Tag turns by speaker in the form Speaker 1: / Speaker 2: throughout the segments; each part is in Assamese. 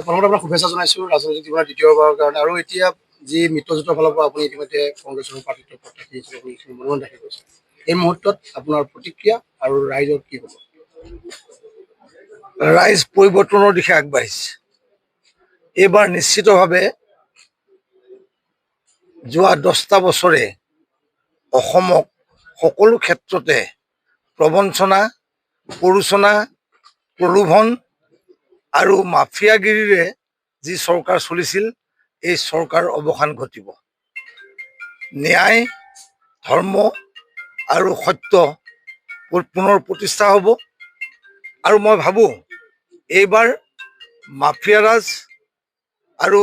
Speaker 1: প্ৰথমতে আপোনাক শুভেচ্ছা জনাইছোঁ ৰাজনৈতিক জীৱনৰ দ্বিতীয়বাৰৰ কাৰণে। আৰু এতিয়া যি মিত্ৰজোঁটৰ ফালৰ পৰা আপুনি ইতিমধ্যে কংগ্ৰেছৰ প্ৰাৰ্থিত্ব প্ৰত্যাশী হিচাপে মনোনয়ন দাখিল কৰিছে, এই মুহূৰ্তত আপোনাৰ প্ৰতিক্ৰিয়া আৰু ৰাইজৰ কি হ'ব?
Speaker 2: ৰাইজ পৰিৱৰ্তনৰ দিশে আগবাঢ়িছে। এইবাৰ নিশ্চিতভাৱে যোৱা 10টা বছৰে অসমক সকলো ক্ষেত্ৰতে প্ৰবঞ্চনা, প্ৰৰোচনা, প্ৰলোভন আৰু মাফিয়াগিৰিৰে যি চৰকাৰ চলিছিল, এই চৰকাৰ অৱসান ঘটিব। ন্যায়, ধৰ্ম আৰু সত্য পুনৰ প্ৰতিষ্ঠা হ'ব। আৰু মই ভাবোঁ এইবাৰ মাফিয়াৰাজ আৰু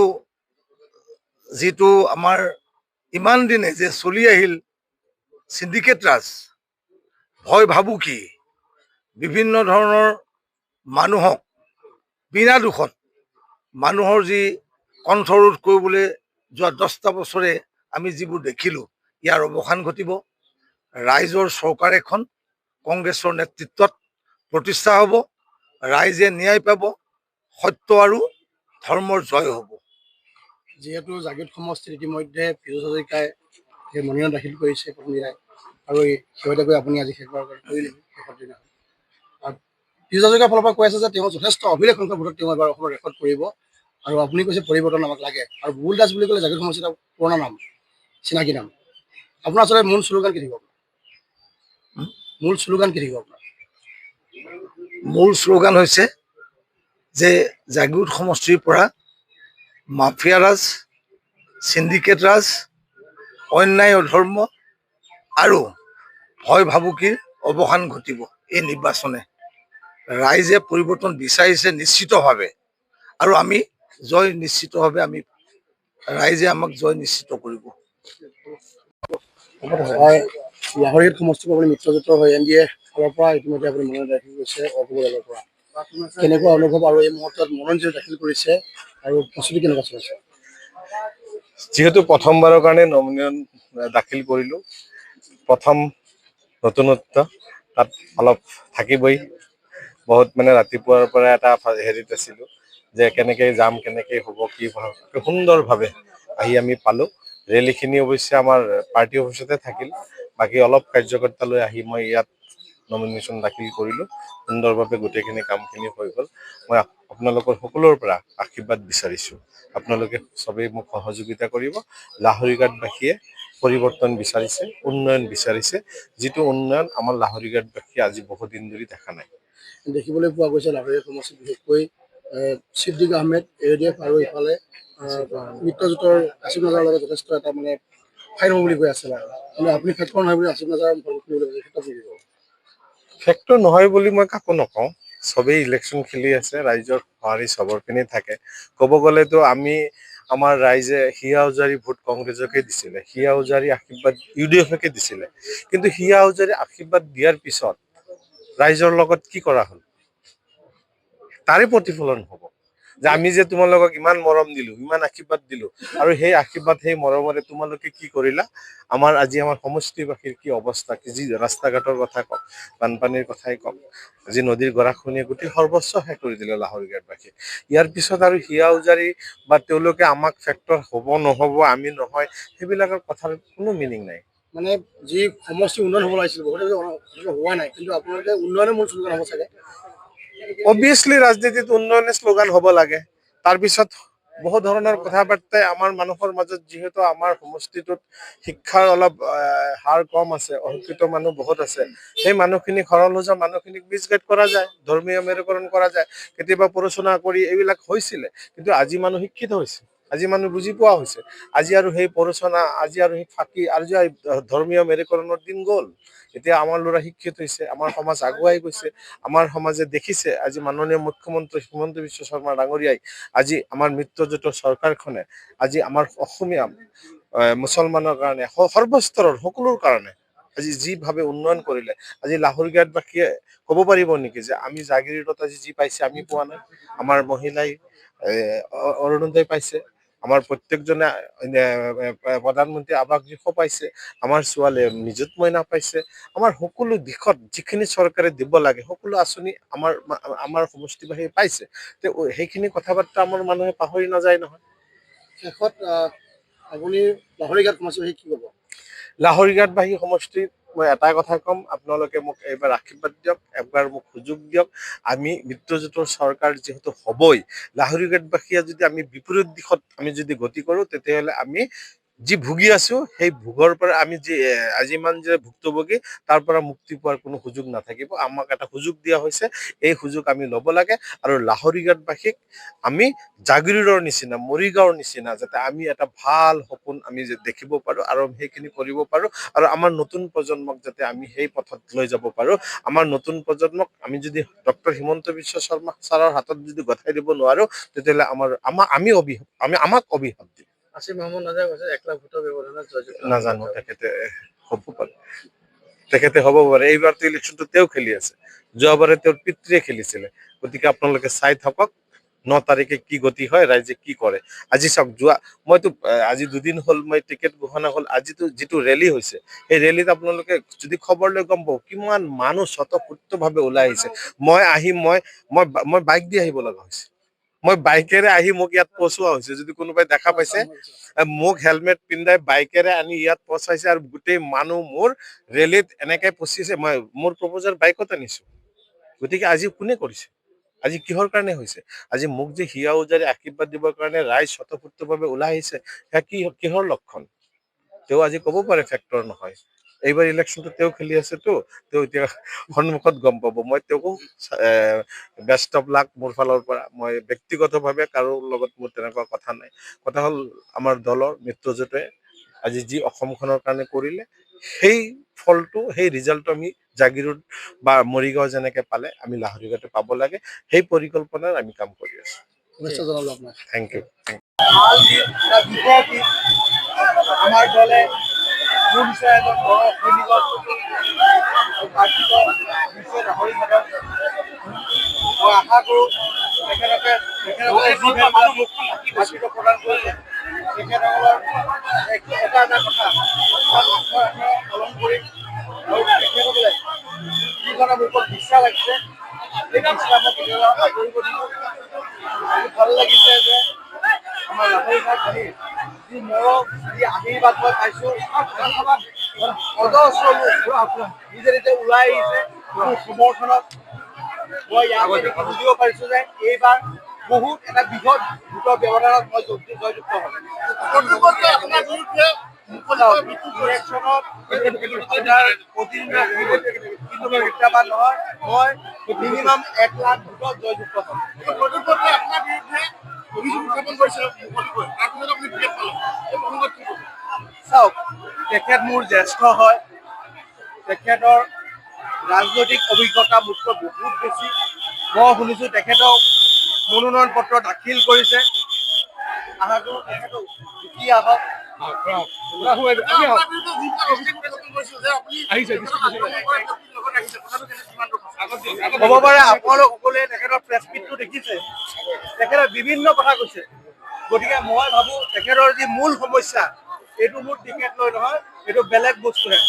Speaker 2: যিটো আমাৰ ইমান দিনে যে চলি আহিল চিণ্ডিকেট ৰাজ, ভয় ভাবুকি, বিভিন্ন ধৰণৰ মানুহক বিনা দোষত মানুহৰ যি কণ্ঠৰোধ কৰিবলৈ যোৱা 10টা বছৰে আমি যিবোৰ দেখিলোঁ, ইয়াৰ অৱসান ঘটিব। ৰাইজৰ চৰকাৰ এখন কংগ্ৰেছৰ নেতৃত্বত প্ৰতিষ্ঠা হ'ব। ৰাইজে ন্যায় পাব, সত্য আৰু ধৰ্মৰ জয় হ'ব।
Speaker 1: যিহেতু জাগৃত সমষ্টিত ইতিমধ্যে ফিৰোজ হাজৰিকাই সেই মনোনয়ন দাখিল কৰিছে প্ৰথম দিনাই, আৰু শেহতীয়াকৈ আপুনি আজি শেষবাৰ কৰিলে শেষৰ দিনাখন। ফিৰোজ হাজৰিকাৰ ফালৰ পৰা কৈ আছে যে তেওঁ যথেষ্ট অভিলেখ সংখ্যক ভোটত তেওঁ এবাৰ অসমৰ ৰেকৰ্ড কৰিব, আৰু আপুনি কৈছে পৰিৱৰ্তন আমাক লাগে। আৰু বুবুল দাস বুলি ক'লে জাগৃত সমষ্টিৰ এটা পুৰণা নাম, চিনাকি নাম। আপোনাৰ আচলতে মূল শ্লোগান কি থাকিব? মূল শ্লোগান কি থাকিব আপোনাৰ?
Speaker 2: মূল শ্লোগান হৈছে যে জাগৃত সমষ্টিৰ পৰা মাফিয়া ৰাজ, চিণ্ডিকেট ৰাজ, অন্যায় অধৰ্ম আৰু ভয় ভাবুকিৰ অৱসান ঘটিব এই নিৰ্বাচনে। ৰাইজে পৰিৱৰ্তন বিচাৰিছে নিশ্চিতভাৱে, আৰু আমি জয় নিশ্চিতভাৱে ৰাইজে আমাক জয় নিশ্চিত কৰিব।
Speaker 1: লাহৰীত সমষ্টিৰ পৰা আপুনি মিত্ৰজোঁটৰ হৈ NDA ফালৰ পৰা ইতিমধ্যে আপুনি মনোনয়ন দাখিল কৰিছে অপোদলৰ পৰা। কেনেকুৱা অনুভৱ, আৰু এই মুহূৰ্তত মনোনয়ন দাখিল কৰিছে আৰু প্ৰস্তুতি কেনেকুৱা চলিছে?
Speaker 3: যিহেতু প্ৰথমবাৰৰ কাৰণে নমিনেশ্যন দাখিল কৰিলোঁ, প্ৰথম নতুনত্ব তাত অলপ থাকিবই। বহুত মানে ৰাতিপুৱাৰ পৰা এটা হেৰিত আছিলোঁ যে কেনেকৈ যাম, কেনেকৈ হ'ব, কি সুন্দৰভাৱে আহি আমি পালোঁ। ৰেলীখিনি অৱশ্যে আমাৰ পাৰ্টি অফিচতে থাকিল, বাকী অলপ কাৰ্যকৰ্তালৈ আহি মই ইয়াত নমিনেশ্যন দাখিল কৰিলোঁ। সুন্দৰভাৱে গোটেইখিনি কামখিনি হৈ গ'ল। মই আপোনালোকৰ সকলোৰে পৰা আশীৰ্বাদ বিচাৰিছোঁ, আপোনালোকে চবেই মোক সহযোগিতা কৰিব। লাহৰীঘাটবাসীয়ে পৰিৱৰ্তন বিচাৰিছে, উন্নয়ন বিচাৰিছে, যিটো উন্নয়ন আমাৰ লাহৰীঘাটবাসীয়ে আজি বহুদিন ধৰি দেখা নাই।
Speaker 1: দেখিবলৈ পোৱা গৈছে লাহৰীঘাট সমষ্টিত বিশেষকৈ ছিদ্দিক আহমেদ, AUDF আৰু ইফালে মিত্ৰজোঁটৰ আসিফ নাজাৰৰ লগত যথেষ্ট এটা মানে ফাইট হ'ব বুলি কৈ আছে। কিন্তু আপুনি ফেক্টৰ নহয় বুলি আসিফ নাজাৰৰ
Speaker 3: ফেক্টৰ নহয় বুলি মই কাকো নকওঁ। চবেই ইলেকশ্যন খেলি আছে, ৰাইজৰ সঁহাৰি চবৰ পিনে থাকে। ক'ব গ'লেতো আমাৰ ৰাইজে হিয়া উজাৰি ভোট কংগ্ৰেছকে দিছিলে, হিয়া উজাৰি আশীৰ্বাদ UDFকে দিছিলে। কিন্তু হিয়া উজাৰি আশীৰ্বাদ দিয়াৰ পিছত ৰাইজৰ লগত কি কৰা হ'ল, তাৰে প্ৰতিফলন হ'ব যে আমি যে তোমালোকক ইমান মৰম দিলোঁ, ইমান আশীৰ্বাদ দিলোঁ, আৰু সেই আশীৰ্বাদ সেই মৰমৰে তোমালোকে কি কৰিলা। আজি আমাৰ সমষ্টিবাসীৰ কি অৱস্থা, যি ৰাস্তা ঘাটৰ কথা কওক, বানপানীৰ কথাই কওক, আজি নদীৰ গৰাখহনীয়ে গোটেই সৰ্বস্ব শেষ কৰি দিলে লাহৰীঘাটবাসী। ইয়াৰ পিছত আৰু হিয়া উজাৰি বা তেওঁলোকে আমাক ফেক্টৰ হ'ব নহ'ব, আমি নহয়, সেইবিলাকৰ কথাৰ কোনো মিনিং নাই।
Speaker 1: মানে যি সমষ্টি উন্নয়ন হ'ব লাগিছিল বহুতে হোৱা নাই, কিন্তু আপোনালোকে উন্নয়নৰ মূল শ্লোগান হ'ব চাগে।
Speaker 3: অবভিয়াছলি ৰাজনীতিত উন্নয়নৰ শ্লোগান হ'ব লাগে। তাৰপিছত বহু ধৰণৰ কথা বাৰ্তাই আমাৰ মানুহৰ মাজত, যিহেতু আমাৰ সমষ্টিটোত শিক্ষাৰ অলপ হাৰ কম আছে, অশিক্ষিত মানুহ বহুত আছে, সেই মানুহখিনিক সৰল হোজা মানুহখিনিক মিছগাইড কৰা যায়, ধৰ্মীয় মেৰুকৰণ কৰা যায়, কেতিয়াবা প্ৰৰোচনা কৰি এইবিলাক হৈছিলে। কিন্তু আজি মানুহ শিক্ষিত হৈছে, আজি মানুহ বুজি পোৱা হৈছে। আজি আৰু সেই প্ৰৰোচনা, আজি আৰু সেই ফাঁকি, আজি ধৰ্মীয় মেৰুকৰণৰ দিন গ'ল। এতিয়া আমাৰ ল'ৰা শিক্ষিত হৈছে, আমাৰ সমাজ আগুৱাই গৈছে, আমাৰ সমাজে দেখিছে। আজি মাননীয় মুখ্যমন্ত্ৰী হিমন্ত বিশ্ব শৰ্মা ডাঙৰীয়াই আজি আমাৰ মিত্ৰজোঁটৰ চৰকাৰখনে আজি আমাৰ অসমীয়া মুছলমানৰ কাৰণে, সৰ্বস্তৰৰ সকলোৰ কাৰণে আজি যিভাৱে উন্নয়ন কৰিলে, আজি লাহৰীঘাটবাসীয়ে ক'ব পাৰিব নেকি যে আমি জাগিৰোডত আজি যি পাইছে আমি পোৱা নাই? আমাৰ মহিলাই অৰুণোদয় পাইছে, আমাৰ প্ৰত্যেকজনে প্ৰধানমন্ত্ৰী আৱাস গৃহ পাইছে, আমাৰ ছোৱালীয়ে নিযুত মইনা পাইছে, আমাৰ সকলো দিশত যিখিনি চৰকাৰে দিব লাগে সকলো আঁচনি আমাৰ সমষ্টিবাসীয়ে পাইছে। সেইখিনি কথা বাৰ্তা আমাৰ মানুহে পাহৰি নাযায় নহয়।
Speaker 1: শেষত আপুনি লাহৰীঘাট সমষ্টিবাসীক কি ক'ব?
Speaker 3: লাহৰীঘাটবাসী সমষ্টিত মই এটাই কথা ক'ম, আপোনালোকে মোক এইবাৰ আশীৰ্বাদ দিয়ক, এবাৰ মোক সুযোগ দিয়ক। আমি মিত্ৰজোঁটৰ চৰকাৰ যিহেতু হ'বই, লাহৰীঘাটবাসীয়ে যদি আমি বিপৰীত দিশত আমি যদি গতি কৰোঁ, তেতিয়াহ'লে আমি যি ভুগি আছো সেই ভোগৰ পৰা আমি যি আজিমান যে ভুক্তভোগী তাৰ পৰা মুক্তি পোৱাৰ কোনো সুযোগ নাথাকিব। আমাক এটা সুযোগ দিয়া হৈছে, এই সুযোগ আমি ল'ব লাগে। আৰু লাহৰীঘাটবাসীক আমি জাগিৰোডৰ নিচিনা, মৰিগাঁৱৰ নিচিনা যাতে আমি এটা ভাল সপোন আমি দেখিব পাৰোঁ আৰু সেইখিনি কৰিব পাৰোঁ, আৰু আমাৰ নতুন প্ৰজন্মক যাতে আমি সেই পথত লৈ যাব পাৰোঁ। আমাৰ নতুন প্ৰজন্মক আমি যদি ডক্টৰ হিমন্ত বিশ্ব শৰ্মা ছাৰৰ হাতত যদি গতাই দিব নোৱাৰোঁ, তেতিয়াহ'লে আমাক অভিশাপ দিম।
Speaker 1: আসিফ মহম্মদ নাজাৰে কৈছে 1 লাখ ভোটৰ ব্যৱধানত জয়যুক্ত।
Speaker 3: নাজানো, তেখেতে হ'ব পাৰে, তেখেতে হ'ব পাৰে। এইবাৰতো ইলেকশ্যনটো তেওঁ খেলি আছে, যোৱাবাৰে তেওঁৰ পিতৃয়ে খেলিছিলে। গতিকে আপোনালোকে চাই থাকক 9 তাৰিখে কি গতি হয়, ৰাইজে কি কৰে। আজি চাওক, মইতো আজি 2 দিন হ'ল মই টিকেট ঘোষণা হ'ল, আজিতো যিটো ৰেলী হৈছে সেই ৰেলীত আপোনালোকে যদি খবৰ লৈ গম পাব কিমান মানুহ স্বতঃস্ফূৰ্তভাৱে ওলাই আহিছে। মই বাইক দি আহিব লগা হৈছে, মই বাইকেৰে আহি মোক ইয়াত পচোৱা হৈছে। যদি কোনোবাই দেখা পাইছে, মোক হেলমেট পিন্ধাই বাইকেৰে আনি ইয়াত পচাইছে আৰু গোটেই মানুহ মোৰ ৰেলীত এনেকে পচিছে। মই মোৰ প্ৰপ'জাৰ বাইকত আনিছো। গতিকে আজি কোনে কৰিছে? আজি কিহৰ কাৰণে হৈছে? আজি মোক যে হিয়া উজাৰি আশীৰ্বাদ দিবৰ কাৰণে ৰাইজ স্বতঃস্ফূৰ্তভাৱে ওলাই আহিছে, সেয়া কিহৰ লক্ষণ? তেওঁ আজি ক'ব পাৰে ফেক্টৰ নহয়। এইবাৰ ইলেকশ্যনটো তেওঁ খেলি আছেতো, তেওঁ এতিয়া সন্মুখত গম পাব। মই তেওঁকো বেষ্ট অফ লাক মোৰ ফালৰ পৰা। মই ব্যক্তিগতভাৱে কাৰো লগত মোৰ তেনেকুৱা কথা নাই। কথা হ'ল আমাৰ দলৰ মিত্ৰজোঁটে আজি যি অসমখনৰ কাৰণে কৰিলে, সেই ফলটো, সেই ৰিজাল্টটো আমি জাগিৰোড বা মৰিগাঁও যেনেকে পালে আমি লাহৰীঘাটে পাব লাগে। সেই পৰিকল্পনাৰ আমি কাম কৰি আছো।
Speaker 1: শুভেচ্ছা জনালোঁ আপোনাক।
Speaker 3: Thank you.
Speaker 1: আমাৰ দলে মোৰ নিচিনা এজন বড় সৈনিকক প্ৰাৰ্থিত দিছে লাহৰীঘাটত। মই আশা কৰোঁ তেখেতসকলে প্ৰাৰ্থিত প্ৰদান কৰিছে। তেখেতসকলৰ এটা কথা পালন কৰিম, আৰু তেখেতসকলে যিজনে মোৰ ওপৰত বিশ্বাস ৰাখিছে সেই বিশ্বাস মই কেতিয়াবা আদৰিব দিব। ভাল লাগিছে যে আমাৰ লাহৰীঘাট আহি যি মৰম, যি আশীৰ্বাদ মই পাইছোঁ, অজস্ৰ লোক নিজে নিজে ওলাই আহিছে মোৰ সমৰ্থনত। মই ইয়াত বুজিব পাৰিছোঁ যে এইবাৰ বহুত এটা বৃহৎ ভোটৰ ব্যৱধানত মই জয়যুক্ত হ'ম। ইলেকশ্যনত কিন্তু প্ৰত্যাহ্বান নহয়, মই মিনিমাম 1 লাখ ভোটত জয়যুক্ত হ'ম। চাওক, তেখেত মোৰ জ্যেষ্ঠ হয়, তেখেতৰ ৰাজনৈতিক অভিজ্ঞতা মোতকৈ বহুত বেছি। মই শুনিছোঁ তেখেতক মনোনয়ন পত্ৰ দাখিল কৰিছে। আশা কৰোঁ তেখেতক জিকি আহক। হ'ব পাৰে আপোনালোক সকলোৱে তেখেতৰ প্ৰেছ মিটটো দেখিছে, তেখেতে বিভিন্ন কথা কৈছে। গতিকে মই ভাবোঁ তেখেতৰ যি মূল সমস্যা, এইটো মোৰ টিকেট লৈ নহয়, এইটো বেলেগ বস্তুহে।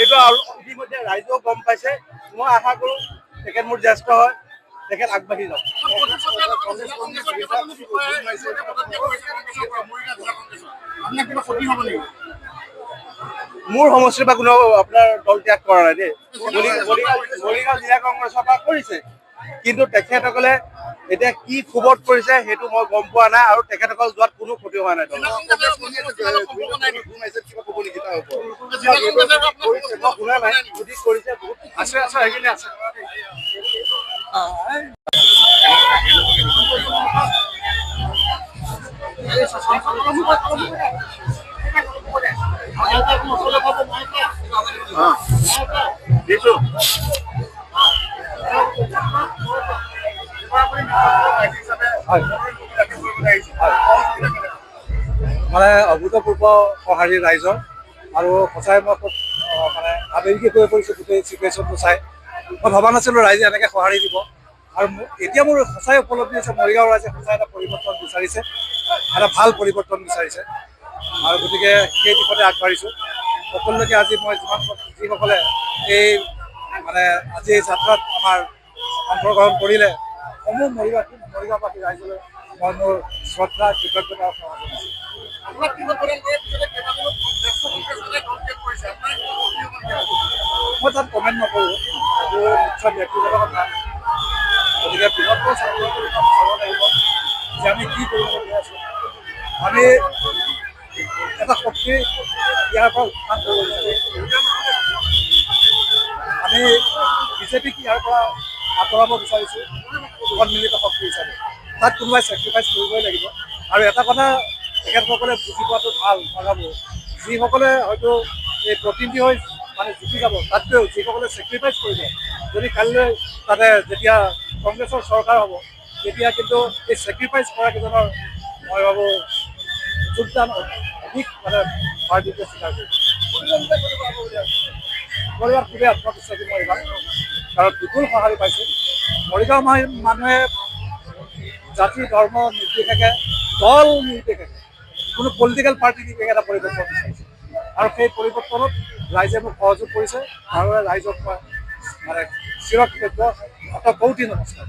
Speaker 1: এইটো আৰু ইতিমধ্যে ৰাইজেও গম পাইছে। মই আশা কৰোঁ তেখেত মোৰ জ্যেষ্ঠ হয়, তেখেত আগবাঢ়ি যাওক। মোৰ সমষ্টিৰ পৰা কোনেও আপোনাৰ দল ত্যাগ কৰা নাই দেই। মৰিগাঁও জিলা কংগ্ৰেছৰ পৰা কৰিছে, কিন্তু তেখেতসকলে এতিয়া কি ক্ষোভত কৰিছে সেইটো মই গম পোৱা নাই, আৰু তেখেতসকল যোৱাত কোনো ক্ষতি হোৱা নাই। শুনা নাই, যদি কৰিছে বহুত আছে সেইখিনি আছে। মানে অভূতপূৰ্ব সঁহাৰি ৰাইজৰ, আৰু সঁচাই মই খুব মানে
Speaker 4: আৱেগিক হৈ পৰিছোঁ গোটেই চিটুৱেশ্যনটো চাই। মই ভবা নাছিলোঁ ৰাইজে এনেকৈ সঁহাৰি দিব। আৰু এতিয়া মোৰ সঁচাই উপলব্ধি হৈছে মৰিগাঁও ৰাইজে সঁচাই এটা পৰিৱৰ্তন বিচাৰিছে, এটা ভাল পৰিৱৰ্তন বিচাৰিছে। আৰু গতিকে সেই দিশতে আগবাঢ়িছোঁ। সকলোকে আজি মই যিসকলে এই মানে আজি এই যাত্ৰাত আমাৰ অংশগ্ৰহণ কৰিলে সমূহ মৰিগাঁওবাসী ৰাইজলৈ মই মোৰ শ্ৰদ্ধা কৃতজ্ঞতা প্ৰকাশ কৰিছোঁ। মই তাত কমেণ্ট নকৰোঁ, এইটো নিশ্চয় ব্যক্তিগত কথা। গতিকে বৃহত্তৰ চাব লাগিব যে আমি কি কৰিবলৈ আছোঁ। আমি এটা শক্তি ইয়াৰ পৰা উত্থান কৰিব বিচাৰোঁ। আমি বিজেপিক ইয়াৰ পৰা আঁতৰাব বিচাৰিছোঁ সন্মিলিত শক্তি হিচাপে। তাত কোনোবাই চেক্ৰিফাইচ কৰিবই লাগিব। আৰু এটা কথা তেখেতসকলে বুজি পোৱাটো ভাল, মই ভাবোঁ যিসকলে হয়তো এই প্ৰতিনিধি হৈ মানে জিকি যাব, তাতকৈও যিসকলে চেক্ৰিফাইচ কৰিব, যদি কালিলৈ তাতে যেতিয়া কংগ্ৰেছৰ চৰকাৰ হ'ব, তেতিয়া কিন্তু এই চেক্ৰিফাইচ কৰা কেইজনৰ মই ভাবোঁ যোগদান অধিক মানে পাৰ্টিটোৱে স্বীকাৰ কৰিব। মৰিগাঁৱত খুবেই আত্মবিশ্বাসী মই এইবাৰ, কাৰণ বিপুল সঁহাৰি পাইছোঁ। মৰিগাঁও মানুহে জাতি ধৰ্ম নিৰ্বিশেষে, দল নিৰ্বিশেষে, কোনো পলিটিকেল পাৰ্টি নিৰ্বিশেষে এটা পৰিৱৰ্তন বিচাৰিছে। আৰু সেই পৰিৱৰ্তনত ৰাইজে মোক সহযোগ কৰিছে। আৰু ৰাইজক মই মানে চিৰকৃতজ্ঞ, কৌটি নমস্কাৰ।